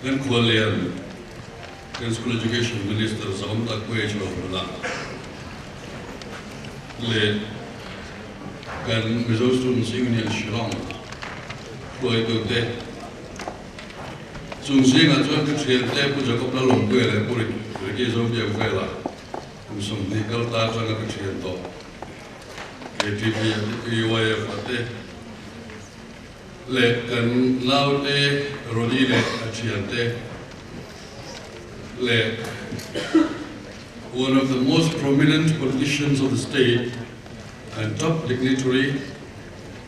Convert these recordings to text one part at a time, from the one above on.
kan kholian kan school education minister zom tak kwe chwa la le kan mizo students union shillong kwe ko te chung sing a chwa thriel te pu jakob la long kwe le puri ke zo bia kwe la kum som ni kal ta changa ke thriel to ATP UIF ate le kan lau te rodi le achiante le one of the most prominent politicians of the state and top dignitary,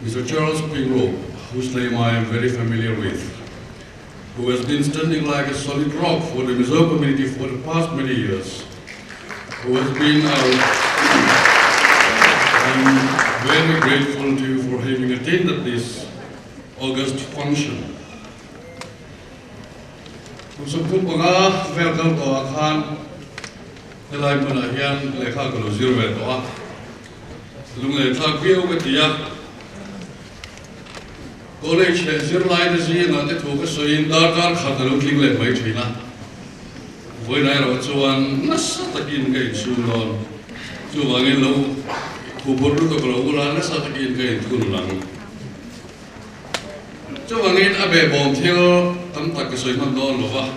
Mr. Charles Pingro, whose name I am very familiar with, who has been standing like a solid rock for the Mizo community for the past many years, who has been I'm very grateful to you for having attended this August function. Kusukuk mga welcome to Akhan. Nilai penahian lekha kalau zirwe doa. Lungai tak biau ketia. College zirlai desi nanti tuh kesoin darkar kata lukling lek baik China. Voi nai rawat cuan nasa takin kain sunon. Cuangin lau kubur tu kalau ulah nasa takin kain tulang. Cuangin abe bom thiel tam tak kesoi mandon loh.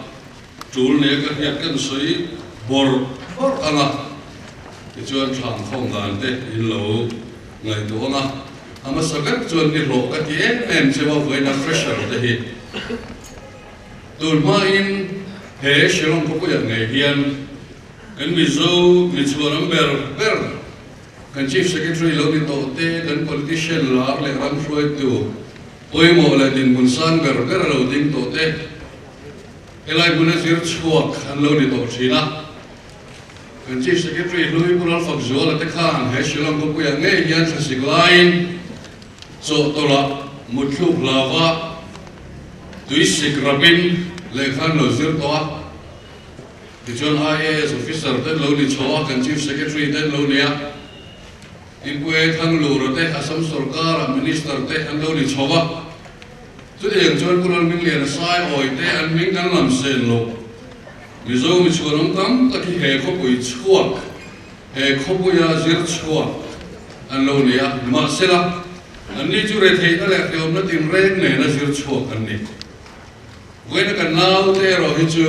Jul ni kerja kan soi bor anga. Cuan chang phong dan te in lau ngai tu anga. Ama sakat cuan ni lo kat em sewa voi na fresher te hi. Tul main he shilong ko yang ngai hian kan mizo mizuan ber kan chief secretary lo ni to te kan politician lar le ram floi tu. Oi mo la din bunsan ber lo ding to te. Elai bunasir chuak an lo ni to china. Kan chief secretary lui pural fak zola te khan he shilong ko yang ngai hian sa siglain so tola mutluk lava tuisik rabin le khan lo zir to the John IAS officer ten lo ni choa kan chief secretary ten lo nia in kwe thang lu ro te asam sarkar minister te an lo ni choa chu de yang chon kural ming lian sai oi te an ming kan lam sen lo mizo mi chuanam kam taki he kho pui chuak he kho puya zir chuak an lo nia ma sela an ni chu re thei na le khiom na tin reng ne na zir chuak an ni wena kan nau te ro hi chu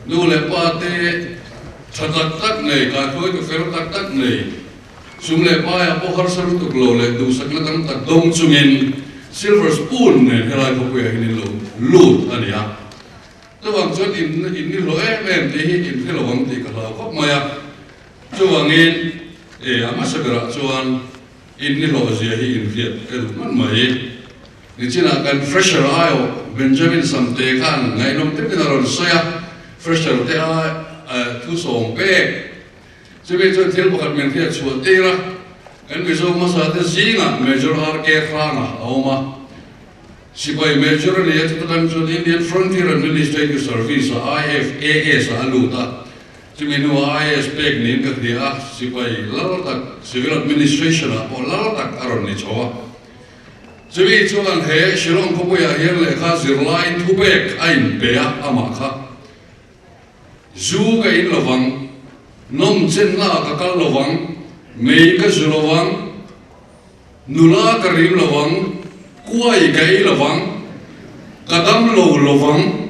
nu le pa te chatak tak nei ka khoi to fer tak nei sum le pa ya po har saru tu glo le du sak la tam tak dong chungin silver spoon ne helai ko ya hin lo lut ania to wang chot in ni lo em te hi in phelo wang ti ka la ko ma ya chu wangin ama sagara chuan in ni lo zia hi in viet el man mai ni china kan fresher ayo Benjamin Samte kan ngai nom te pinaron soya fresher te thu song pe chebe cho thil bakhat men thia chu te ra kan mi zo ma sa te zinga major RK khana awma sipai major le ya tu kan chu Indian Frontier Administrative Service IFAS aluta chime no IAS pek nin ka dia sipai laltak civil administration o laltak aron ni chowa Jadi chuan he shilong ko ya hian le kha zirlai thubek ain pe ama kha zu ga in lawang nom chen na ka kal lawang mei ka zulawang nula ka rim lawang kuai ga i lawang kadam lo lawang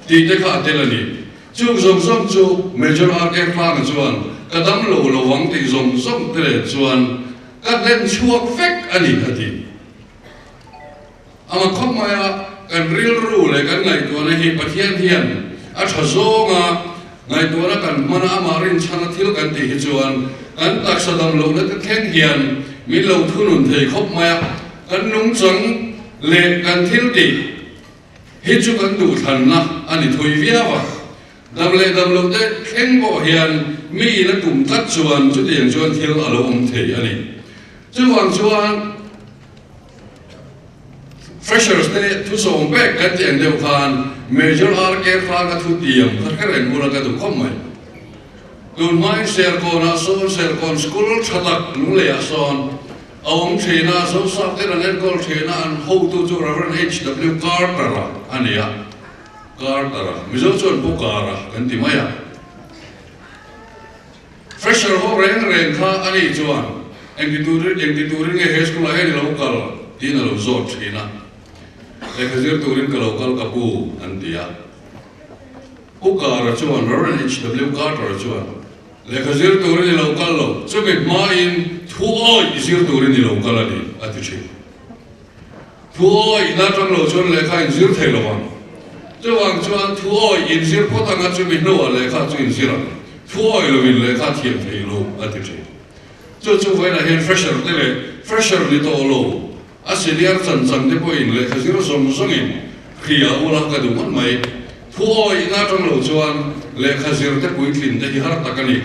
ti te kha telani chu zom zom chu major RK kha na chuan kadam lo lawang ti zom zom te chuan ka len chuak fek ani ati ama khomaya kan real rule kan ngai to na hi pathian hian a thazonga ngai to na kan mana amarin chana thil kan ti hi chuan kan tak sadam lo na ka theng hian mi lo thunun thei khomaya kan nung chang le kan thil ti hi chu kan du than na ani thoi viawa dam lo te theng bo hian mi na tum tat chuan chu tiang chuan thil alo thei ani chuan freshers ne thu song back kan tiang deu khan major RK khan ka thu tiam thar ka ren mura ka du khom mai dun mai ser ko na so ser kon school thatak lu le a son awm thena so sa te ran kol thena an ho tu chu Reverend HW Carter ania car tara mizo chuan pu kara kan ti maya fresher ho reng kha ani chuan engti turin nge he school a he lo kal tin lo zot thina le khazir turin ka local ka pu an dia pu kara chuan RNHW Carter chuan le khazir turin local lo chumi ma in thu oi isir turin local ani ati chi thu oi na tang lo chuan le kha in zir thei lo wang chuan thu oi in zir potanga chumi no le kha chu in zira thu oi lo in le kha thiam thei lo ati chi chu vai na hen fresher te le fresher ni to lo a senior chan te po in le khazir som in khia ula ka du man mai thu oi na tang lo chuan le khazir te puitlin te hi har takani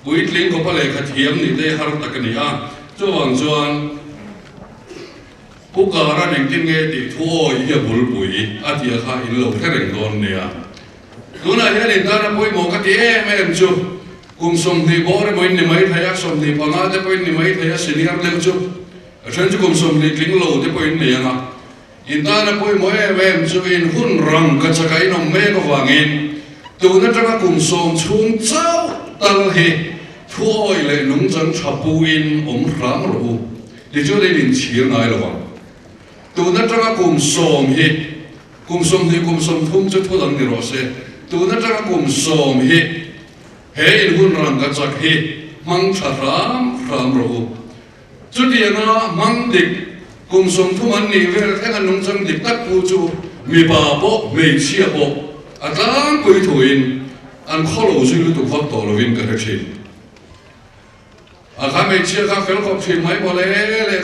puitling ko pa le kha thiam ni te har takani a chuan pukara ning tin nge ti thu oi hi bul pui a ti kha in lo thereng don ne a tuna hian in dana poi mo ka ti em chu kum som ni bore mo ni mai thaya som ni panga te poi ni mai thaya senior le chu chen chu kum som ni tling lo te poi ni anga in dana poi mo em chu in hun rang ka chakai no me ko wangin tuna tanga kum som chung chau tal he thu oi le nung chang chapu in ram ro ti chu le din chir ngai lo wang tu na tranga kum som thum chu thu dang ni ro se tu na tranga kum som hi he in hun rang ka chak hi mang tha ram ro chu ti na mang dik kum som thum an ni vel thang nung chang dik tak pu chu mi ba bo me chia bo atlang pui thuin an kholo ju lu tu vak to lovin ka thachin a kha me chia ka fel ko phin mai bo le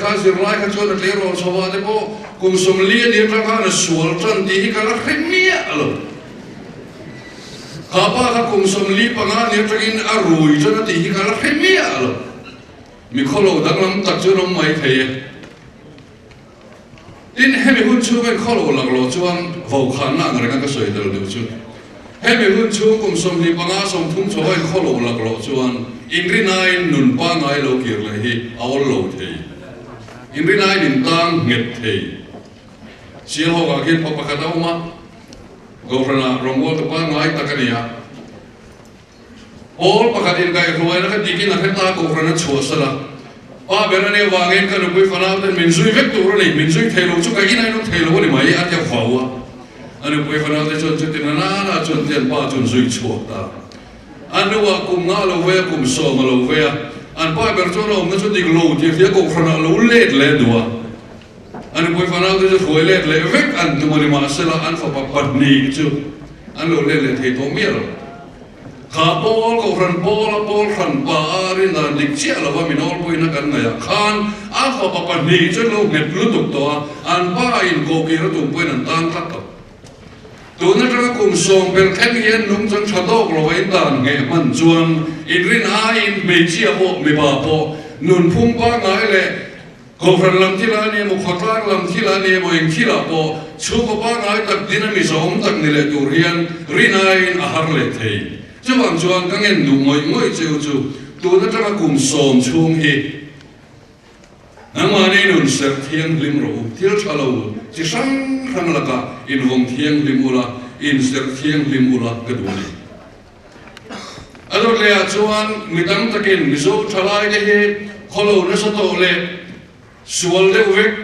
kha zir lai kha chu na le ro so wa de bo kum som li ni tra ka na sual tran ti ka la khemia alo kha pa ka kum som li pa nga ni tra in a rui tra ti ka la khemia alo mi kholo dang lam tak chu rom mai thei tin he mi hun chu ben kholo lag lo chuan vo khan na ngar ka soi dal du chu he mi hun chu kum som li pa nga som thum cho ai kholo lag lo chuan ingri nine nun pa ngai lo kir le hi awol lo thei ingri nine in tang nget thei sil ho ga kin pa ka ta ma governor rongol to pa ngai takania all pa ka din kai roi na ka dikin na ta governor chu sala pa berane wangen ka rupui fana ta min zui vek tu ro ni min zui thei lo chu ka inai no thei lo ni mai a ta fawa anu pui fana ta chon chu tin na chon tian pa chon zui chu ta anu wa kum nga lo ve kum so ma lo ve an pa ber chu lo na chu dik lo ti fia ko frana lo let le duwa anu pui fana ta chu foi let le vek an tu mani ma sela an fa pa pat ni chu an lo le thei to mi lo kha pol ko fran pol fran pa ri na dik chia lo wa mi nol pui na kan na ya khan an fa pa pat ni chu lo nget lu tuk to an pa in ko ki ro tu pui nan tang thak to tu na tra kum som per khen yen nung chang chadok lo wai dan nge man chuan in rin a in me chia bo me ba bo nun phum pa ngai le ko fran lam thila ni mo khotlar lam thila ni mo eng thila bo chu ko pa ngai tak dinami som tak ni le tu rian rin a in a har le thei chuan chuan ka ngen du ngoi chu tu na tra kum som chung hi nang ma nei nun ser thiang lim ro thil thalo chi sang rang la ka in vong thiang lim ula in ser thiang lim ula ka du ni alo le a chuan midang takin mizo thalai de he kholo na sa to le sual de vek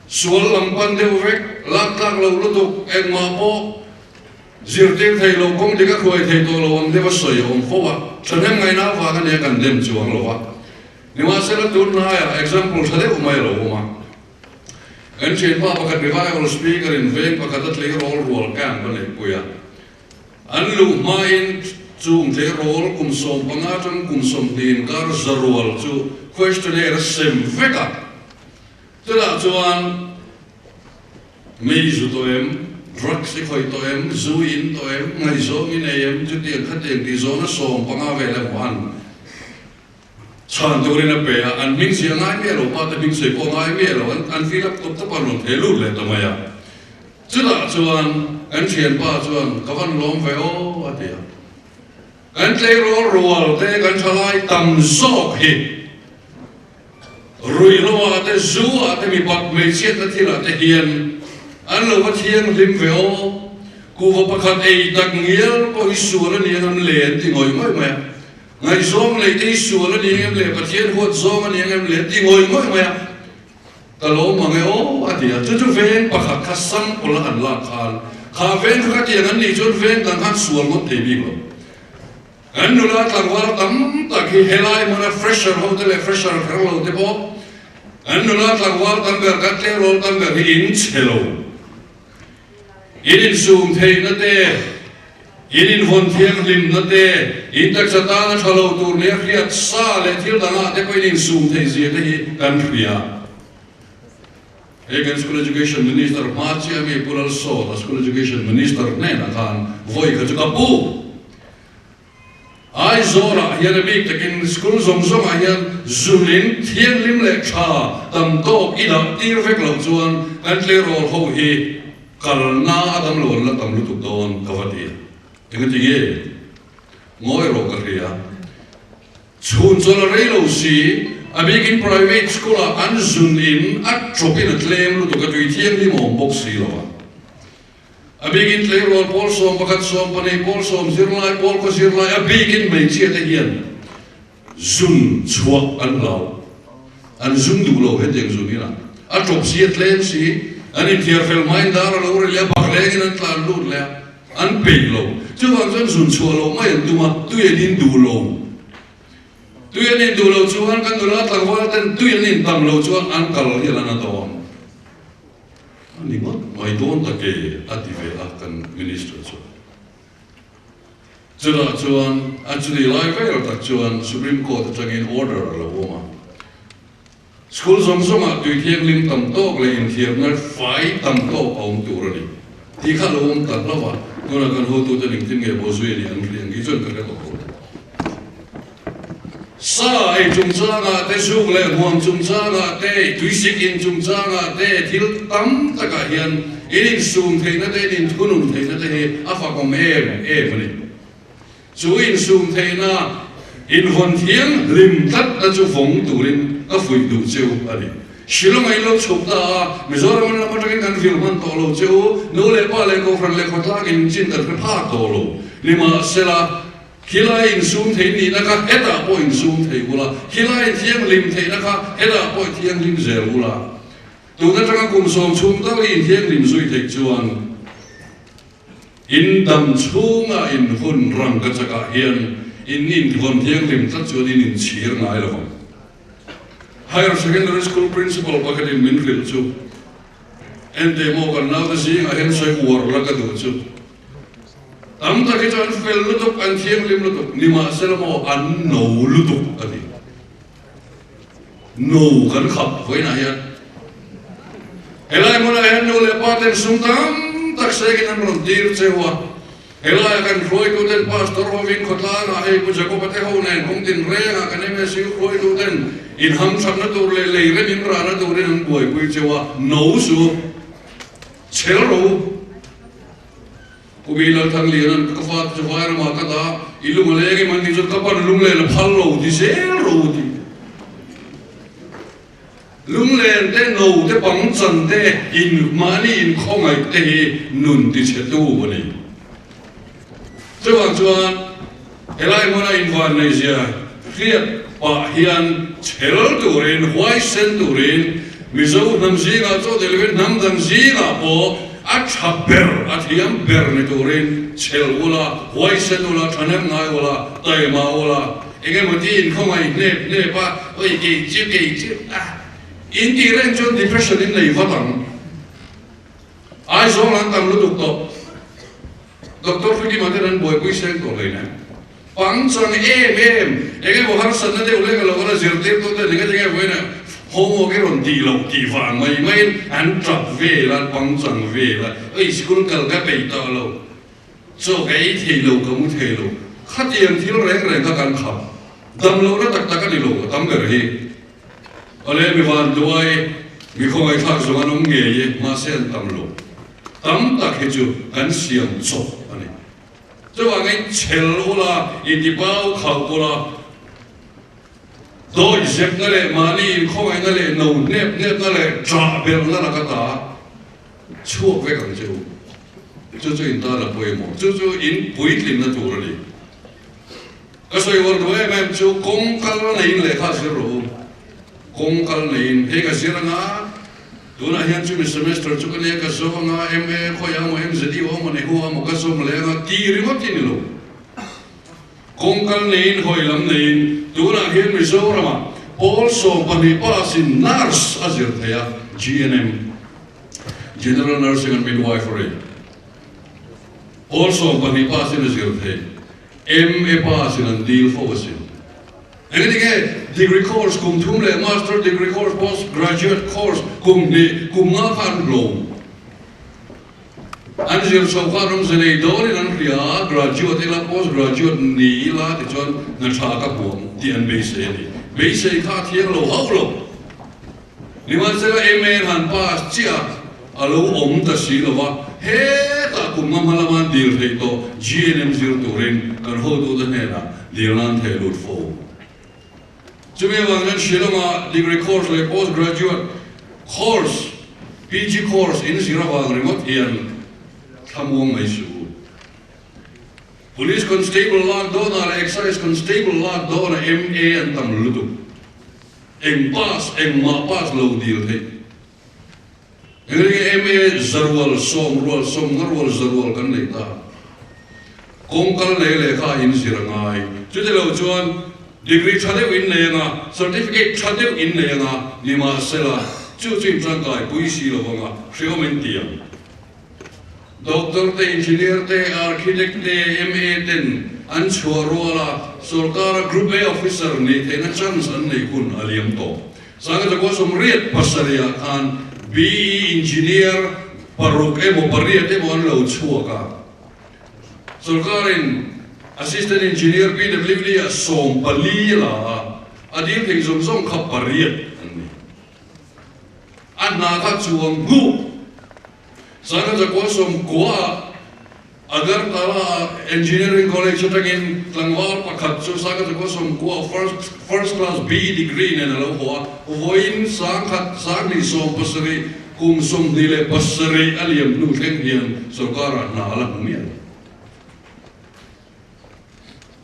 sual lampan de vek lak tak lo lu tu en ma po zir te thei lo kong de ka khoi thei to lo ang de ba soi om fo wa chanem ngai na wa ka ne kan dem chuang lo wa ni wa se la tur na ya example thale umai lo ma en chen pa pa ka revival speaker in veng pa ka tat le rol kan ba le puya an lu ma in chung le rol kum som pa nga tang kum som din kar zarwal chu questionnaire sem veka tela chuan mei zu to em drug si khoi to em zu in to em ngai zo mi ne em chu ti khat em ti zo na som pa nga ve le wan chan turin a pe an ming si ngai me lo pa ta ming se po ngai me lo an fi lap top ta non the lu le to maya chuda chuan an thian pa chuan ka van lom ve o atia an tle ro te kan thalai tam zok hi rui lo te zu te mi pat me chiat na thila te hian an lo wa thiang lim ve o cú vào bậc ấy đặc nghĩa có Isu là niềm em lệ thì ngồi mới mà ngày zong lấy cái Isu là niềm em lệ và thiên hốt zong là niềm em lệ thì ngồi mới mà ta lo mà nghe ô à thì chú ven bậc khát sắm của là hẳn lạc khá ven khát tiền anh đi chú ven đang hát suol một thế bị rồi anh nói là thằng vợ tắm ta khi helai mà fresher hotel fresher khởi lâu thế bố anh nói là thằng vợ tắm gần cắt leo rồi tắm gần in chelo in zoom thấy nó thế in von thiêng lim nó thế in tất cả ta nó lâu tour này khiết xa lệ thiếu đàn thế coi in zoom thấy gì thế cần khía Again, School Education Minister Machi Ami Pural So, the School Education Minister Nena Khan, voi ka kapu. Ai zora hian a big takin school zong zong a hian zulin thian lim le tha tam to ida tir vek lo chuan kan tle rol ho hi kalna adam lo la tam lu tu don kawati engati ge ngoi ro ka ria chun chola rei lo si a big in private school an zulin at tropin at lem lu tu ka tui thian lim om box si lo a big in tle rol pol som bakat som pani pol som zirlai pol ko zirlai a big in mai chia te hian zun chuak an lo an zun du lo he deng zunina a top si at lem si an in thiar fel mai dar lo re le bak le in an tlan lut le an pe lo chu wang zun zun chua lo mai an tuma tu ye din du lo tu ye din du lo chuan kan du la tlang wal ten tu ye din tam lo chuan an kal hi lan aton ni mo mai don ta ke ative a kan minister chuan actually lai vai ta chuan Supreme Court atangin order lo ma school zong zong a tui thiam lim tam tok le in thiam na fai tam tok aum tu ro ni ti kha lo om ta lawa nona kan ho tu ta ning tin nge bo zui ni an riang gi chon ka ko sa ai chung cha nga te su le huam chung cha nga te tui sik in chung cha nga te thil tam ta ka hian in sum thei na te in thunun thei na te he a fa kom ni chu in sum thei na in von thiang lim tat na chu phong turin a fui du cheu ani shilong ai lo chuk ta mizoram na ma takin kan fil man to lo cheu no le pa le ko fran le ko tla in chin ta pha to lo lima sela Hilai in zoom thei ni naka eta po in zoom thei gula hilai thiang lim thei naka eta po thiang lim zel gula tu na tanga kum som chum ta in thiang lim zui thei chuan in dam chunga in hun rang ka chaka hian in von thiang lim ta chu in chir ngai lo higher secondary school principal bakatin minril chu ente mo kan na da sing a hen sai war la ka du chu am ta ke chan fel lutuk an thiang lim lutuk nima selamo an no lutuk ani no kan khap voi na hian elai mona hen no le paten sum tam tak se ke nan ron dir chewa elai kan roi tu den pastor ho vin khotla na ei pu jago pate ho nen kong tin re nga kan me si roi tu den in ham sam na tur le re min ra na tur ren boi pui chewa no su chel ro Kumilal thang lian ka fat chu vai ma ka da ilu male ge man ni chu ka pan lung le la phal lo di se ro di lung le te no te pang chan te in ma ni in khong ai te nun ti che tu bo ni chuan elai mona in van nei sia khiat pa hian chel turin huai sen turin mizo nam zinga cho delven nam dang zinga po at haber at hiam ber ni turin chel ula huai sen ula thanem ngai ula tai ma ula enge mo ti in khong ai ne pa oi ge chi in ti ren chon depression in nei vatang ai zo lan tam lu tuk to doctor Fidi Materan boy pui sen to le na pang chang em enge bo har san na de ule ga lo na zirtir to de ne ga voi na homo ke ron di lo ti wang mai an trap ve la pang chang ve la ei school kal ga pe to lo so ga i thei lo ka mu thei lo khat yang thil reng ka kan khap dam lo na tak ni lo tam ga hi ale mi van duai mi khong ai thak zo anong nge ye ma sen tam lo tam tak he chu kan siam cho ani cho wa ngai chel ula i di pau khau ula đôi dẹp nó lại mà đi không ai nó lại nấu nếp nó lại trả bèo nó là cái ta chuộc với càng chịu chu in ta la poi mo chu in pui tlim na tur ali ka soi war do em chu kong kal na in le kha sir ro kong kal na in he ka sir nga tu na hian chu semester chu ka le ka so nga MA kho ya mo MZD o mo ne hu mo ka so mo le nga ti ri mo ti ni lo kong kal na in hoi lam na in tu na hian mi so ra ma also pani pasin nurse azir thaya GNM General Nursing and Midwifery also pani pasin azir thaya MA pasin and deal focusin again degree course kum thum le master degree course postgraduate course kum nga khan lo anjir so kharum zene dori nan ria graduate la postgraduate ni la ti chon na tha ka bom ti an be se ni be se kha thiang lo hau lo ni man se la MA han pass chia alo om ta si lo wa he ta kum ma malaman dil thei to GNM zir turin kan ho tu da ne na dil nan the lut fo chumi wangan shiloma degree course le postgraduate course PG course in zira wang remote ian thamwang mai su police constable lag do na excise constable lag do na MA an tam lutu eng ma pass lo dil thei engri MA zarwal som ngarwal zarwal kan le ta kongkal le kha in zira ngai chu de lo chuan degree chadeu in le nga certificate chadeu in le nga lima sela chu chim chang kai pui si lo nga shiomen tiam doctor te engineer te architect te MA ten an chuarola sarkar group A officer ni te na chance an nei kun aliam to sanga ta ko som riat pasaria khan BE engineer paruk emo pariat emo an lo chuaka sarkarin assistant engineer PWD som palila adil thing som khap pariat an na ka chuang gu sana ja ko som kwa agar tala engineering college tangin tlangwar pakhat chu saka ja ko som kwa first class BE degree ne lo ho voin sang khat sang ni som pasari kum som dile pasari aliam nu theng hian sarkar na ala humian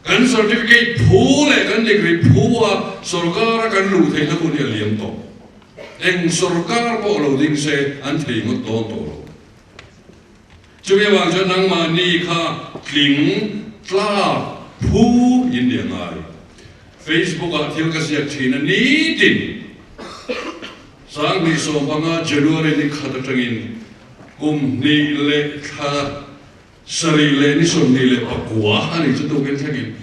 kan certificate phule kan degree phuwa sarkar kan lu thei na kun aliam to eng sarkar po lo ding se an thei ngot to to chumi wang cho nang ma ni kha kling tla phu in dia ngai Facebook a thil ka siak thina ni tin sang ni so banga January ni khata tangin kum ni le kha sari le ni som ni le pakua ani chu to gen thagin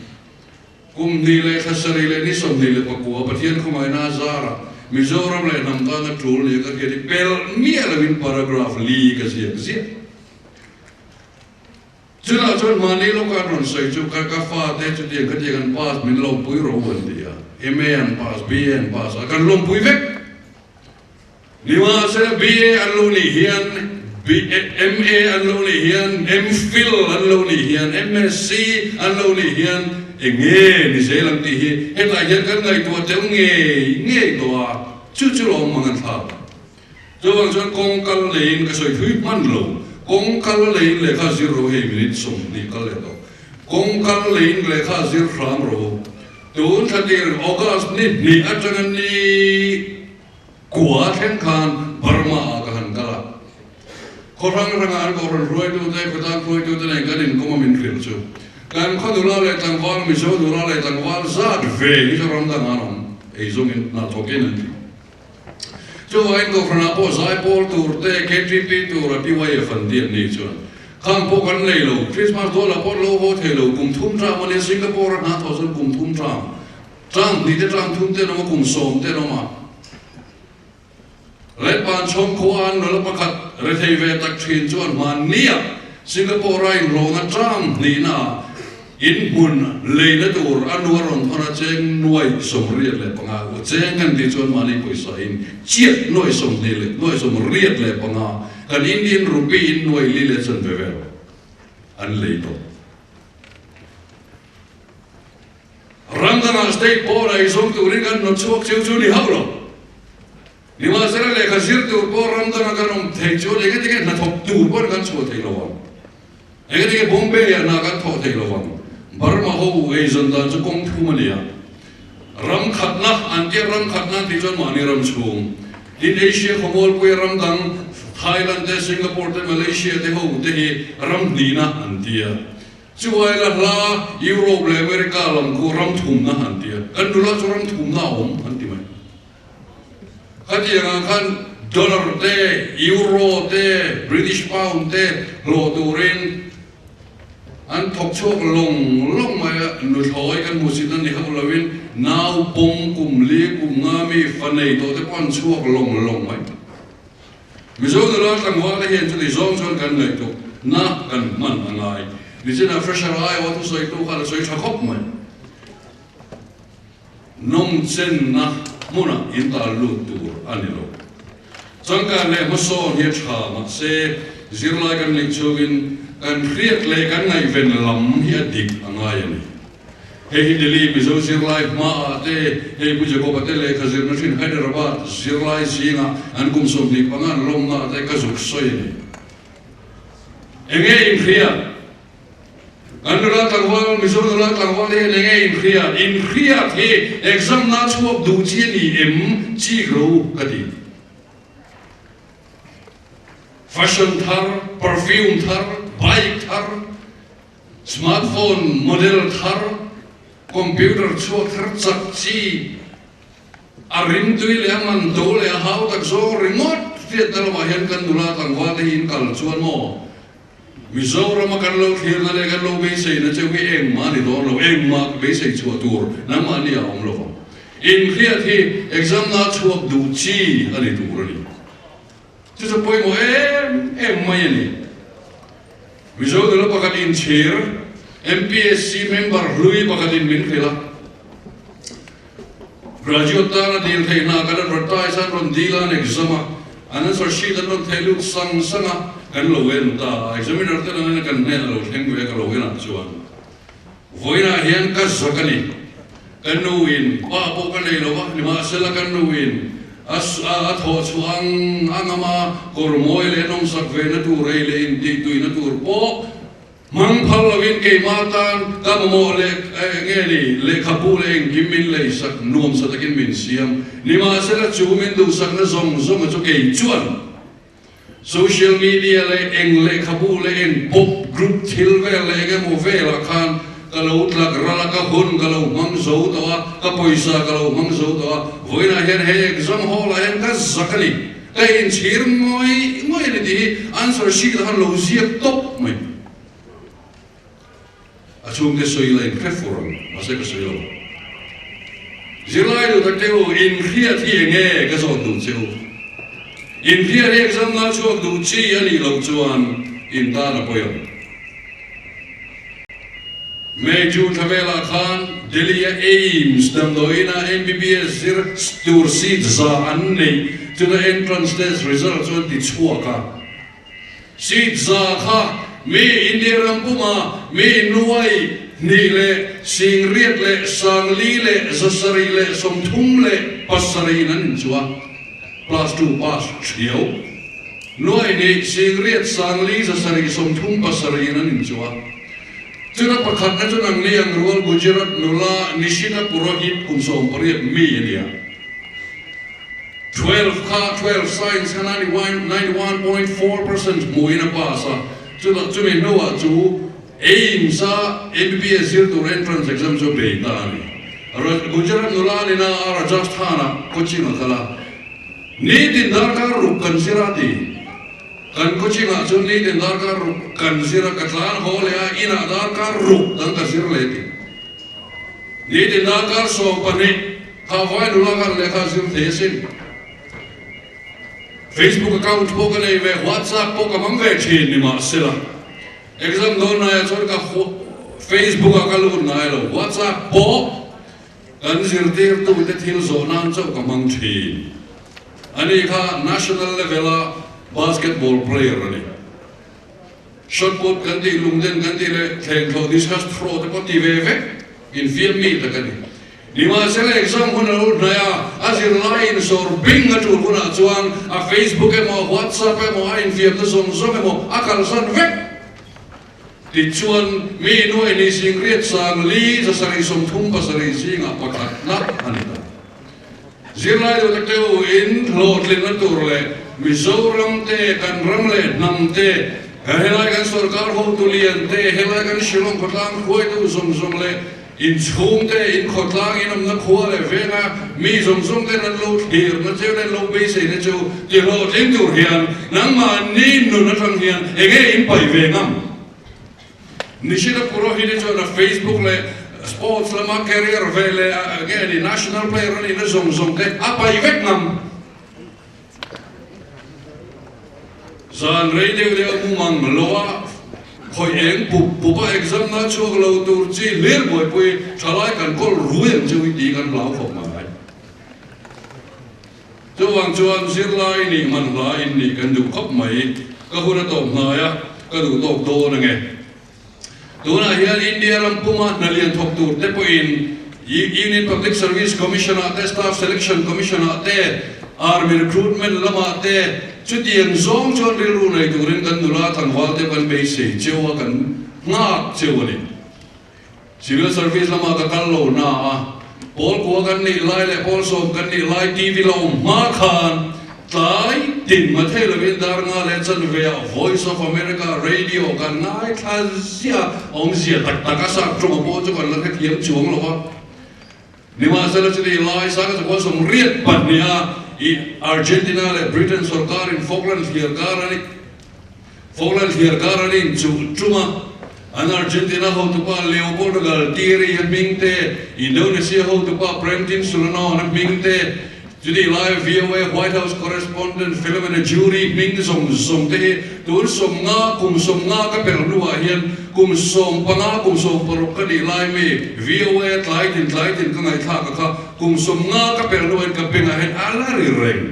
kum ni le kha sari le ni som ni le pakua pathian khumai na zara Mizoram le nam ta na tul le ka ke pel mi ala min paragraph li ka siak chuna chon mani lo ka ron sai chu ka fa te chu ti ka ti kan pass min lo pui ro wan dia MA an pass BA an pass akan lom pui vek lima se BA an lo ni hian MA an lo ni hian MPhil an lo ni hian MSc an lo ni hian enge ni se lang ti hi heta hian kan ngai to te nge to a chu lo mangan tha cho wang chon kong kal lein ka soi thui man lo kong kal lein le kha zero he minute som ni kal le to kong kal lein le kha zero ram ro tun thadir August ni atang ni kwa theng khan Burma ka han kala khorang an ko ron roi tu te ko ta roi tu te nei kan in ko min khil chu kan kho du la le tang wal mi so du la le tang wal zat ve ni so ram da nganom ei zong in na to ken ni cho anh có phần nào giải bol tour te KTP tour ở BYF phần tiền này chứ khang po kan nei lo Christmas do la por lo ho the lo kum thum tra ma le Singapore na tho son kum thum trang ni te trang thum te no kum som te no ma let ban chom ko an no la pakhat re thei ve tak thin chuan man nia Singapore rai lo na trang ni na in mun le na tur anuaron thona cheng nuai som riat le panga ko cheng kan ti chon mani poisa in chiat noi som ni le noi som riat le panga kan Indian rupee in nuai li le chan ve an le to rangana state board ai som tu rin kan no chuak chu ni haulo ni ma sera le khasir tu por rangana kan om thei chu le ke na thok tu por kan chu thei lo cái này Bombay là na cái thọ thầy lo vang Burma ho ấy dân ta cho công thu mà lia ram khát na anh kia ram khát na thì cho mani ram chung in Asia không có quay ram đằng Thailand te Singapore te Malaysia te ho te hi ram ni na anh tia chuai la Europe le America lam ko ram thum na han tia kan dula chu ram thum na om han ti mai khati yang kan dollar te euro te British pound te lo turin an thok chok long mai nu thoi kan musin an ni ha lawin nau pong kum li kum ngami fanei to te pon chuak long mai mi zo dula tangwa le hen chu ni zong chon kan nei to na kan man angai ni chena fresher ai wa tu soi tu khala soi thakop mai nom chen na muna in ta lu tu anilo changka le mo so he tha ma se zirlai kan ling chogin kan kriat le kan ngai ven lam hi adik angai ani he Delhi mi zo zirlai ma te he bu je ko ba te le khazir na thin Hyderabad zirlai singa an kum som ni pangan lom na te ka zuk soi ni enge in kriat Andula tangwal misodula tangwal he nenge in khia the exam na chuak du chi ni em chi gro kati fashion thar perfume thar bike thar smartphone model thar computer chuak thar chak chi arim tui le man do le hau tak zo remote fiat dalwa hen kan dula tangwal in kal chuan mo Mizoram kan lo thir na le kan lo be sei na cheu ke eng ma ni do lo eng ma be sei chu tur na ma ni om lo in khia thi exam na chuak du chi ani tur ni chu so poi mo em ma ni Mizoram lo pakat in chair MPSC member lui pakat in min khila graduate ta na dil thei na kan advertise an ron dilan exam an answer sheet an ron thelu sanga kan lo wen ta examiner te na kan ne lo theng we ka lo wen chuan voina hian ka zakani kan no win pa po kan nei lo wa ni ma sela kan no win as a tho chuang angama kormoi le nom sak ve na tu rei le in ti tu na tur po mang phal lo win ke ma tan ka mo le nge ni le khapu le gimin le sak nuam sa takin min siam ni ma sela chu min du sak na zong chu ke chuan social media le eng le khabu le eng pop group thil ve le ge mo ve la khan kalau tlak rala ka hun kalau mang zo to ka poisa kalau mang zo to voina hen he exam hall hen ka zakali ka in chir moi ni di answer sheet han lo ziep top mai achung ke soi la in preforum ma se ka soi lo zilai do ta teu in khia thi nge ka zo du cheu in here exam na chuak du chi ani lo chuan in ta na poyo me ju thavela khan Delhi aims dam doina MBBS zir tur seat za an nei to the entrance test results on the chuaka seat za kha me India rampuma me nuai ni le sing riat le sang li le zasari le som thum le pasari nan chua plus 2 pass chiếu nói đi sinh riết sang lý sa sari som thung pasari na nin chua chuna pakhat na chunang liang rual Gujarat nula nishina purohit kum som pariat mi nia 12 science 91.4% muina pasa chuna chumi noa chu aim sa MBBS zir to entrance exam so beita ni Gujarat nula ni na Rajasthana coaching khala ni din darkar ruk kan sirati kan coaching a chun ni din darkar ruk kan sira katlan hole a ina darkar ruk dan ka sir leti ni din darkar so pani hawai dula kan lekha sir thesin Facebook account po ka nei ve WhatsApp po ka mang ve thin ni ma sila exam don na ya chor ka Facebook ka lu na lo WhatsApp po kan sir tir tu te thil zo nan chau ka mang thin ani kha national level basketball player ani shot put ganti lungden ganti le theng tho discuss throw te poti ve in 5 mi ta kani lima sele exam hona naya azir line sor bing atu hona chuan a Facebook mo WhatsApp mo in 5 na som mo akal san ve ti chuan mi nuai ni sing riat sang li za sari som thum pa sari singa pakhat na anita zirlai do teu in lot le na tur le Mizoram te kan ram le nam te helai kan sarkar ho tu lian te helai kan shilong khotlang khoi tu zom le in chhung te in khotlang in na khua le venga mi zom te na lo thir na cheu le lo be se na cheu ti lo ling tur hian nang ma ni nu na thang hian ege in pai ve ngam nishida puro hine cho na Facebook le sports la ma career vele again national player ni na zom te apai vek ngam zan radio de mu mang loa khoi eng pu pa exam na chok lo tur chi ler boy pui thalai kan kol ruem chui ti kan lau khop mai chuang zirlai ni man lai ni kan du khop mai ka huna to na ya ka du tok do na nge tu na hian India ram puma na lian thok tur te po in Union Public Service Commission te Staff Selection Commission te Army Recruitment lama te chutian zong chon rilu nei turin kan nula thangwal te kan be se chewa kan nga chewani civil service lama ka kallo na pol ko kan ni lai le pol som kan ni lai TV lo ma khan tai tin ma the lo vin dar nga le chan ve Voice of America radio kan nai thazia ong zia tak tak sa tro mo chu kan la ka thiam chuang lo wa ni ma sa la chi lai sa ka ko som riat pat nia Argentina le Britain sarkar in Falkland hier garani chuma an Argentina ho tu pa Leopoldo Galtieri mingte Indonesia ho tu pa Brentin Sulano mingte today live VOA White House correspondent Philomena Jury ming som te tur som nga ka perlua hian kum som panga kum som porok ka di lai me VOA tlaitin ka ngai tha ka kum som nga ka perlua ka penga hen alari reng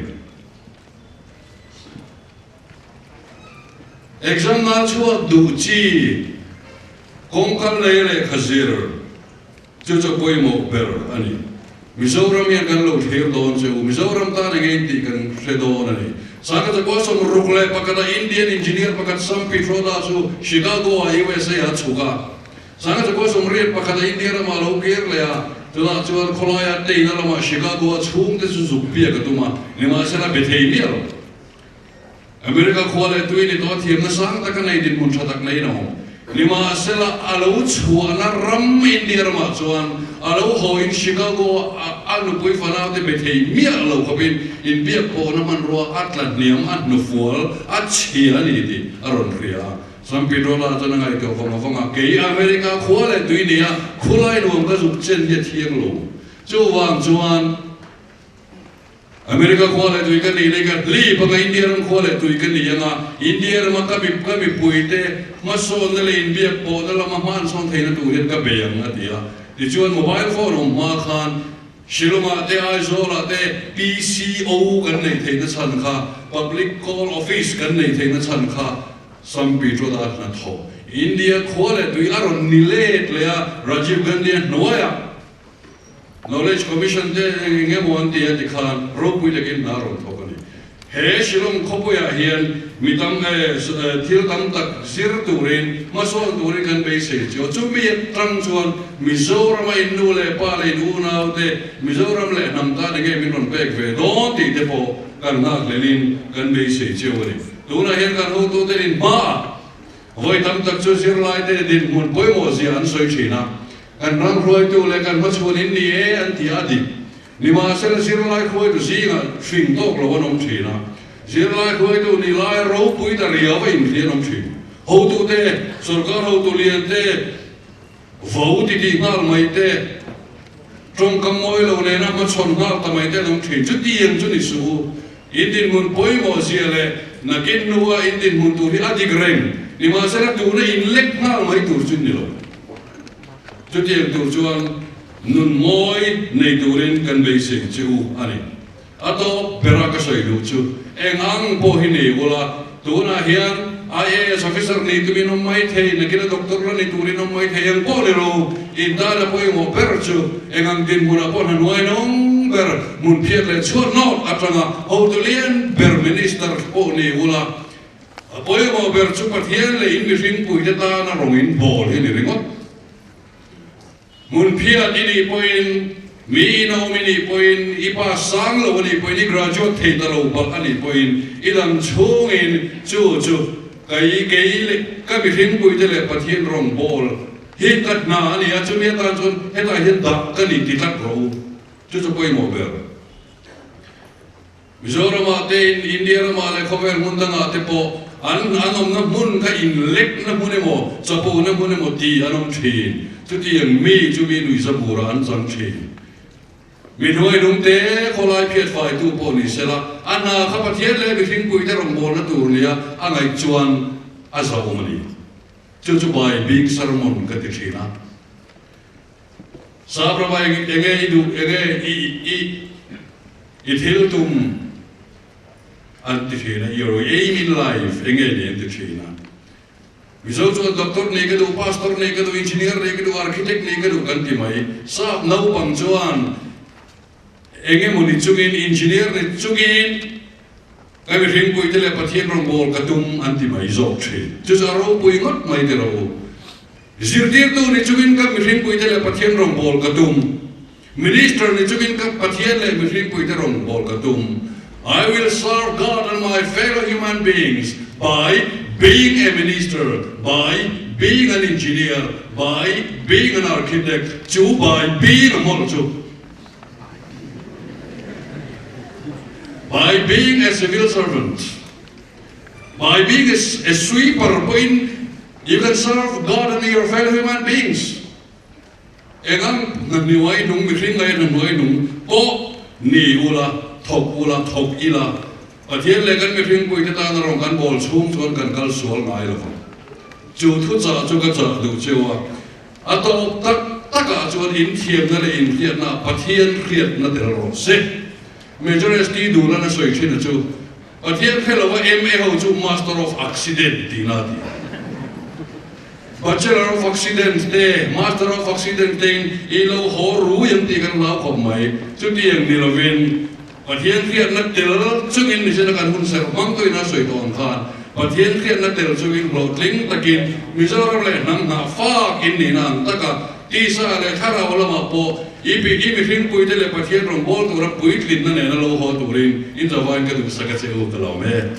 exam na chua du chi kong kan le khazir chu poi mo ber ani Mizoram yang kan lo thir don se Mizoram ta ngai ti kan se don ani saka ta ko som rukle pakata Indian engineer pakat sampi thoda su Chicago USA a chuka saka ta ko som riat pakata India ma lo ger le a tula chuan kholaya te na lama Chicago a chung te su pia ka tuma ni ma sala bethei mi ro America khole tuini to thir na sang ta kan nei din mun thatak nei no lima sela alo chuan na ram India ma chuan alo ho in Chicago anu pui fana te bethei mi alo khapin in bia po na man ro atlat niam at no fual at chia ni ti aron ria sampi dola chana ngai ko fonga ke America khole tuinia khulai nuam ka zup chen ye thiang lo chuan America khole tui kan ni le ka li pa India ram khole tui kan ni yanga India ma ka mi pui te ma so na le in bia po na la ma man song theina tu ret ka be yang atia ti chuan mobile phone ma khan shiloma te aizola te PCO kan nei theina chan kha public call office kan nei theina chan kha sampi tro da na tho India khole tui aron ni le Rajiv Gandhi noya Knowledge Commission te nge mon ti ati khan ro pui lekin na ro thokani he shilom khopoya hian mitam thil tam tak sir turin maso turin kan be se chu chumi tang chuan Mizoram in nu le pa le nu na te Mizoram le nam ta nge min ron pek ve do ti te po kan na lelin kan be se chewani tu na hian kan ho to te rin ma voi tam tak chu sir lai te din mun poi mo si an soi china kan rang roi tu le kan machuan in ni e an ti adi lima sel sir lai khoi tu singa swing tok lo nom china sir lai khoi tu ni lai ro pui ta ria va in thien nom chi ho tu te sarkar ho tu lian te vo ti ti ngal mai te trong kam moi lo ne na ma chon ngal ta mai te nom chi chu ti yang chu ni su in din mun poi mo sia le na kin nuwa in din mun tu ri adi greng lima sel tu ne in lek ngal mai tu chu ni lo cho tiền tur chuan nun moi nei turin kan be se chu ani ato pera ka soi lu chu engang po hi nei wala tuna hian IAS officer nei tu min mai thei na kina doctor la nei turin mai thei ang po le ro in ta la po mo per chu engang din muna po na noi nong ber mun phiat le chu no atanga ho tu lien ber minister po nei wala Poi mo ber chu pathian le in mi ring pui te ta na rong in bol hi ni ringot mun phia ni poin mi no mini poin ipa sang lo ni poin ni graduate thei ta lo bal ani poin ilang chung in chu kai le ka mi ring pui te le pathian rong bol hi kat na ani a chu mi ta chun he ta hi da ka ni ti tat ro chu poi mo ber Mizoram te in India ma le khover mundanga te po anom na mun ka in lek na mun mo chapo na mun mo ti anom thin chu ti ang mi chu mi nui sabura an chang thin mi noi dum te kholai phiat fai tu po ni sela ana kha pathian le mi thing pui te rong bol na tur nia angai chuan a zo mani chu bai big sermon ka ti thina sa prabai enge du enge i thil tum Antifina, your aim in life, engage Antifina. Without a doctor, naked, pastor, naked, engineer, naked, architect, naked, Kantimai, Sap, no Pangjuan, Egemoni Chugin, engineer, Chugin, everything with telepathy from Bol Katum, Antimai, Zokchi. Just a rope we got my dear. Zirtir to Nichugin, everything with telepathy from Bol Katum. Minister Nichugin, Pathian, everything with Bol Katum. I will serve God and my fellow human beings by being a minister, by being an engineer, by being an architect, by being a model, by being a civil servant, by being a sweeper. You can serve God and your fellow human beings. Engam nagniway nung mikringay nagniway nung po ni ula. Thok ila pathian le kan mi thing pui te ta na rong kan bol chung chuan kan kal sual ngai lo chu thu cha chu ka cha du chewa a to taka chuan in thiam na le in thiam na pathian khiat na tel ro se major st du la na soi thina chu pathian khelo wa ma ho chu master of accident ti na ti bachelor of accident te master of accident te i lo ho ru yang ti kan la khom mai chu ti yang ni lo vin Pathian khiat na tel chungin ni sena kan hun ser mang to ina soi ton khan pathian khiat na tel chungin lo tling takin Mizoram le nang na fa kin ni nang taka ti sa le khara wala ma po ipi ring pui te le pathian rong bol to ra pui tlin na ne na lo ho turin in zawai ka du saka che u ta lo me